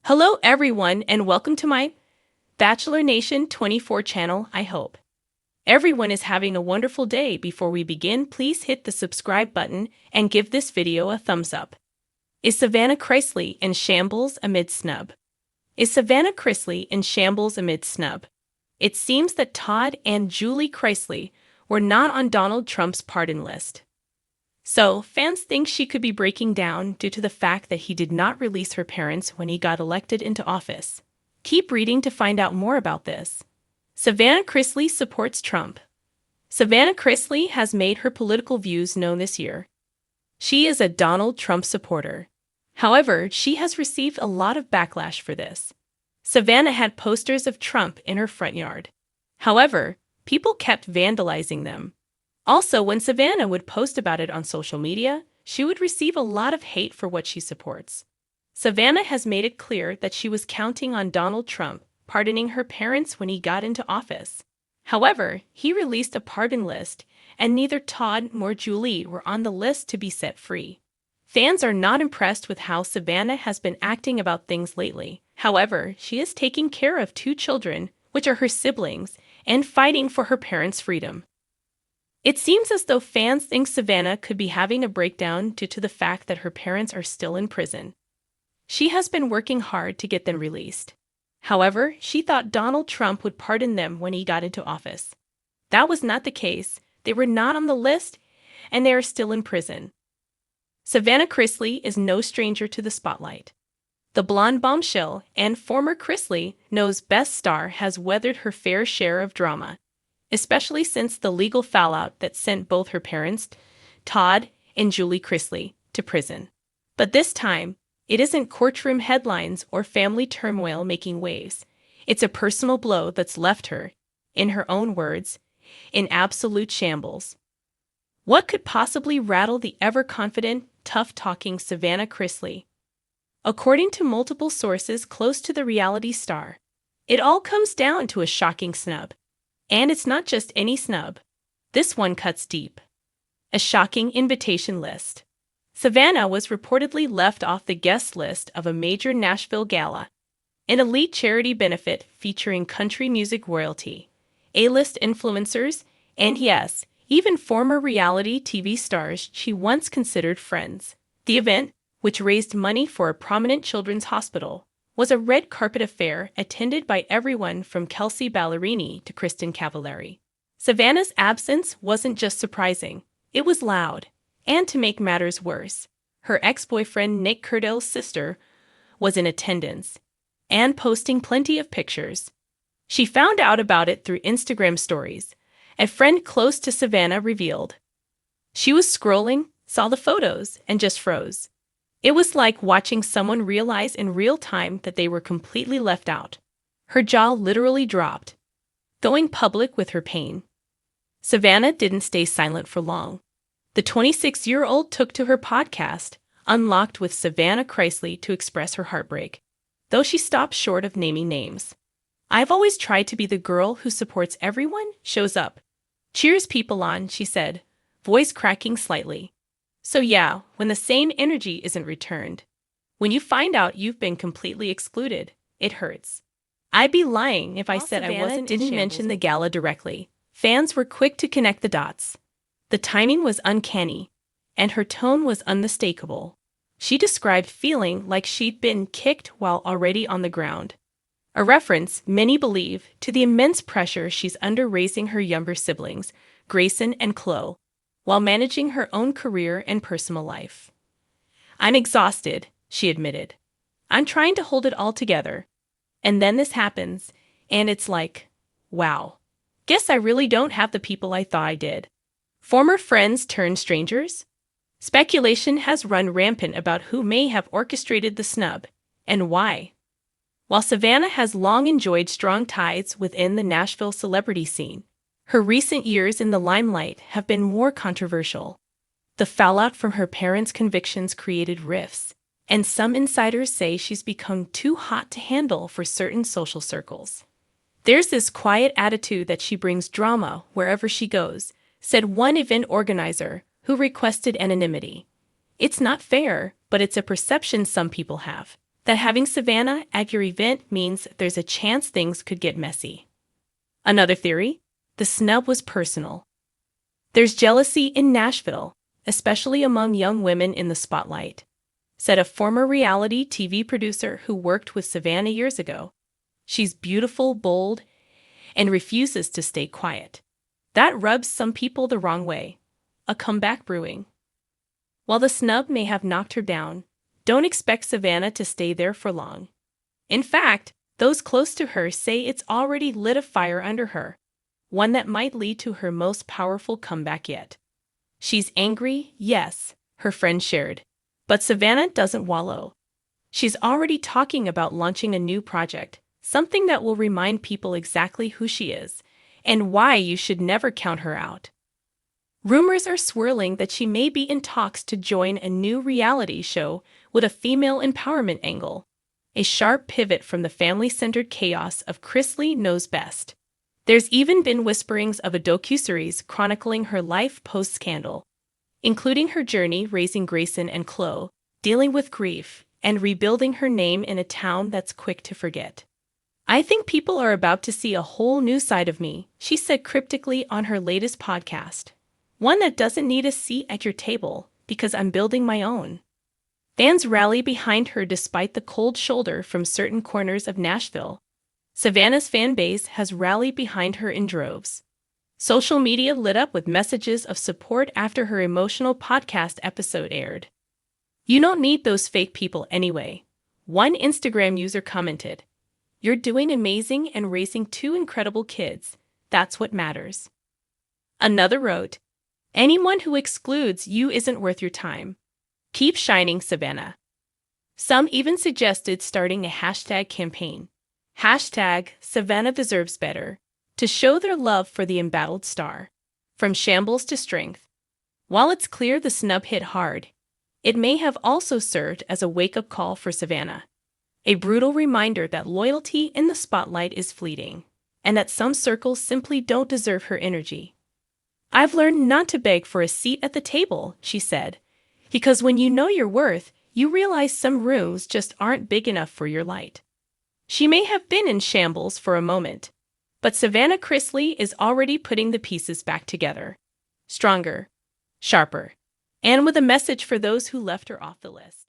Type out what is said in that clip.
Hello everyone and welcome to my Bachelor Nation 24 channel, I hope. Everyone is having a wonderful day. Before we begin, please hit the subscribe button and give this video a thumbs up. Is Savannah Chrisley in shambles amid snub? Is Savannah Chrisley in shambles amid snub? It seems that Todd and Julie Chrisley were not on Donald Trump's pardon list. So, fans think she could be breaking down due to the fact that he did not release her parents when he got elected into office. Keep reading to find out more about this. Savannah Chrisley supports Trump. Savannah Chrisley has made her political views known this year. She is a Donald Trump supporter. However, she has received a lot of backlash for this. Savannah had posters of Trump in her front yard. However, people kept vandalizing them. Also, when Savannah would post about it on social media, she would receive a lot of hate for what she supports. Savannah has made it clear that she was counting on Donald Trump pardoning her parents when he got into office. However, he released a pardon list, and neither Todd nor Julie were on the list to be set free. Fans are not impressed with how Savannah has been acting about things lately. However, she is taking care of two children, which are her siblings, and fighting for her parents' freedom. It seems as though fans think Savannah could be having a breakdown due to the fact that her parents are still in prison. She has been working hard to get them released. However, she thought Donald Trump would pardon them when he got into office. That was not the case. They were not on the list, and they are still in prison. Savannah Chrisley is no stranger to the spotlight. The blonde bombshell and former Chrisley knows best star has weathered her fair share of drama, especially since the legal fallout that sent both her parents, Todd and Julie Chrisley, to prison. But this time, it isn't courtroom headlines or family turmoil making waves. It's a personal blow that's left her, in her own words, in absolute shambles. What could possibly rattle the ever-confident, tough-talking Savannah Chrisley? According to multiple sources close to the reality star, it all comes down to a shocking snub. And it's not just any snub. This one cuts deep. A shocking invitation list. Savannah was reportedly left off the guest list of a major Nashville gala, an elite charity benefit featuring country music royalty, A-list influencers, and yes, even former reality TV stars she once considered friends. The event, which raised money for a prominent children's hospital, was a red carpet affair attended by everyone from Kelsey Ballerini to Kristen Cavallari. Savannah's absence wasn't just surprising, it was loud. And to make matters worse, her ex-boyfriend Nick Curdell's sister was in attendance and posting plenty of pictures. She found out about it through Instagram stories. A friend close to Savannah revealed. She was scrolling, saw the photos, and just froze. It was like watching someone realize in real time that they were completely left out. Her jaw literally dropped, going public with her pain. Savannah didn't stay silent for long. The 26-year-old took to her podcast, Unlocked with Savannah Chrisley, to express her heartbreak, though she stopped short of naming names. "I've always tried to be the girl who supports everyone, shows up, cheers people on," she said, voice cracking slightly. So yeah, when the same energy isn't returned, when you find out you've been completely excluded, it hurts. I'd be lying if I said I didn't mention the gala directly. Fans were quick to connect the dots. The timing was uncanny, and her tone was unmistakable. She described feeling like she'd been kicked while already on the ground. A reference, many believe, to the immense pressure she's under raising her younger siblings, Grayson and Chloe, while managing her own career and personal life. "I'm exhausted," she admitted. "I'm trying to hold it all together. And then this happens, and it's like, wow. Guess I really don't have the people I thought I did." Former friends turned strangers? Speculation has run rampant about who may have orchestrated the snub, and why. While Savannah has long enjoyed strong ties within the Nashville celebrity scene, her recent years in the limelight have been more controversial. The fallout from her parents' convictions created rifts, and some insiders say she's become too hot to handle for certain social circles. "There's this quiet attitude that she brings drama wherever she goes," said one event organizer who requested anonymity. "It's not fair, but it's a perception some people have." that having Savannah at your event means there's a chance things could get messy. Another theory? The snub was personal. There's jealousy in Nashville, especially among young women in the spotlight, said a former reality TV producer who worked with Savannah years ago. She's beautiful, bold, and refuses to stay quiet. That rubs some people the wrong way. A comeback brewing. While the snub may have knocked her down, don't expect Savannah to stay there for long. In fact, those close to her say it's already lit a fire under her, one that might lead to her most powerful comeback yet. She's angry, yes, her friend shared. But Savannah doesn't wallow. She's already talking about launching a new project, something that will remind people exactly who she is and why you should never count her out. Rumors are swirling that she may be in talks to join a new reality show with a female empowerment angle, a sharp pivot from the family-centered chaos of Chrisley Knows Best. There's even been whisperings of a docuseries chronicling her life post-scandal, including her journey raising Grayson and Chloe, dealing with grief, and rebuilding her name in a town that's quick to forget. I think people are about to see a whole new side of me, she said cryptically on her latest podcast. One that doesn't need a seat at your table, because I'm building my own. Fans rally behind her despite the cold shoulder from certain corners of Nashville. Savannah's fan base has rallied behind her in droves. Social media lit up with messages of support after her emotional podcast episode aired. "You don't need those fake people anyway," one Instagram user commented. "You're doing amazing and raising two incredible kids. That's what matters." Another wrote, "Anyone who excludes you isn't worth your time. Keep shining, Savannah." Some even suggested starting a hashtag campaign, #SavannahDeservesBetter, to show their love for the embattled star. From shambles to strength. While it's clear the snub hit hard, it may have also served as a wake-up call for Savannah. A brutal reminder that loyalty in the spotlight is fleeting, and that some circles simply don't deserve her energy. "I've learned not to beg for a seat at the table," she said, "because when you know your worth, you realize some rooms just aren't big enough for your light." She may have been in shambles for a moment, but Savannah Chrisley is already putting the pieces back together. Stronger, sharper, and with a message for those who left her off the list.